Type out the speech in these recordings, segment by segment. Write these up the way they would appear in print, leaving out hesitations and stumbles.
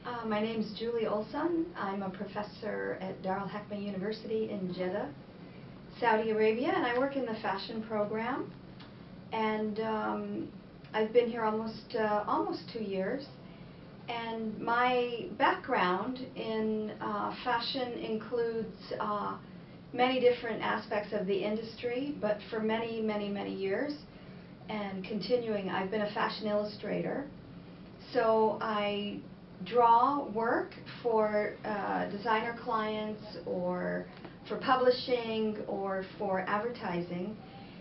My name is Julie Olson. I'm a professor at Al-Hekma University in Jeddah, Saudi Arabia, and I work in the fashion program. And I've been here almost 2 years. And my background in fashion includes many different aspects of the industry, but for many, many, many years, and continuing, I've been a fashion illustrator. So I draw work for designer clients or for publishing or for advertising.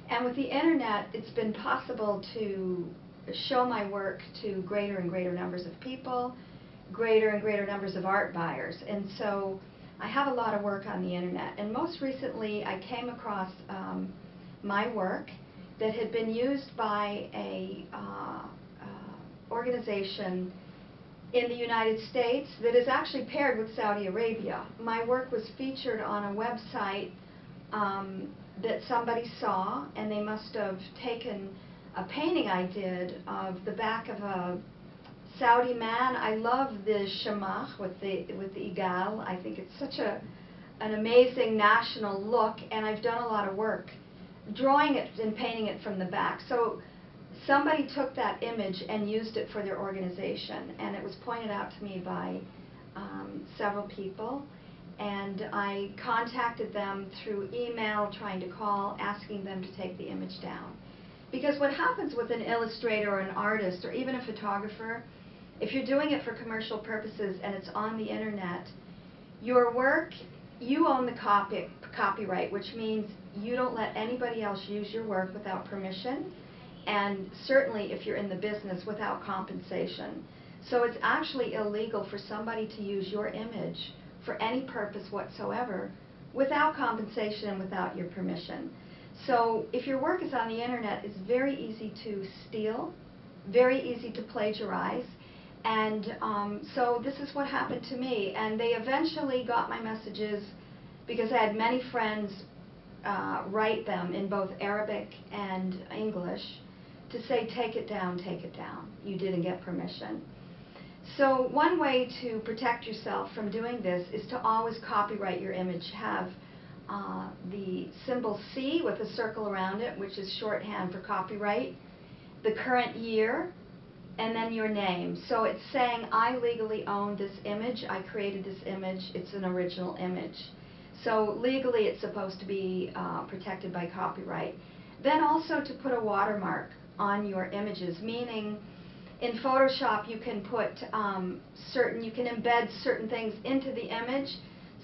And with the internet, it's been possible to show my work to greater and greater numbers of people, greater and greater numbers of art buyers. And so I have a lot of work on the internet. And most recently, I came across my work that had been used by a organization in the United States that is actually paired with Saudi Arabia. My work was featured on a website that somebody saw, and they must have taken a painting I did of the back of a Saudi man. I love the shamagh with the igal. I think it's such an amazing national look, and I've done a lot of work drawing it and painting it from the back. So somebody took that image and used it for their organization, and it was pointed out to me by several people, and I contacted them through email, trying to call, asking them to take the image down. Because what happens with an illustrator or an artist or even a photographer, if you're doing it for commercial purposes and it's on the internet, your work, you own the copyright, which means you don't let anybody else use your work without permission, and certainly if you're in the business, without compensation. So it's actually illegal for somebody to use your image for any purpose whatsoever without compensation and without your permission. So if your work is on the internet, it's very easy to steal, very easy to plagiarize, and so this is what happened to me. And they eventually got my messages because I had many friends write them in both Arabic and English to say, take it down, you didn't get permission. So one way to protect yourself from doing this is to always copyright your image. Have the symbol C with a circle around it, which is shorthand for copyright, the current year, and then your name. So it's saying, I legally own this image, I created this image, it's an original image. So legally it's supposed to be protected by copyright. Then also to put a watermark on your images, meaning in Photoshop you can put you can embed certain things into the image,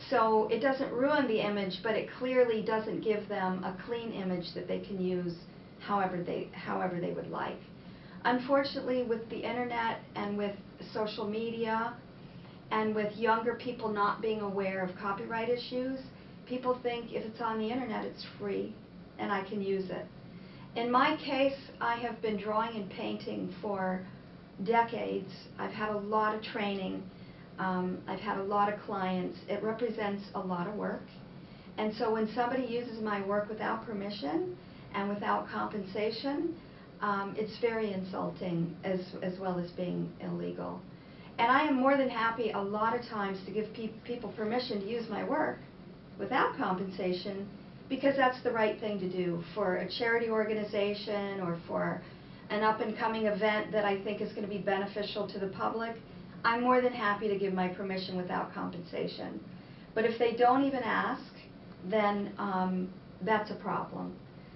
so it doesn't ruin the image, but it clearly doesn't give them a clean image that they can use however they would like. Unfortunately, with the internet and with social media and with younger people not being aware of copyright issues, people think if it's on the internet it's free and I can use it. In my case, I have been drawing and painting for decades. I've had a lot of training. I've had a lot of clients. It represents a lot of work. And so when somebody uses my work without permission and without compensation, it's very insulting as well as being illegal. And I am more than happy a lot of times to give people permission to use my work without compensation, because that's the right thing to do for a charity organization or for an up-and-coming event that I think is going to be beneficial to the public. I'm more than happy to give my permission without compensation. But if they don't even ask, then that's a problem.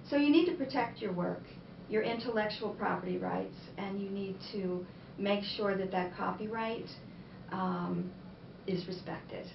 So you need to protect your work, your intellectual property rights, and you need to make sure that that copyright is respected.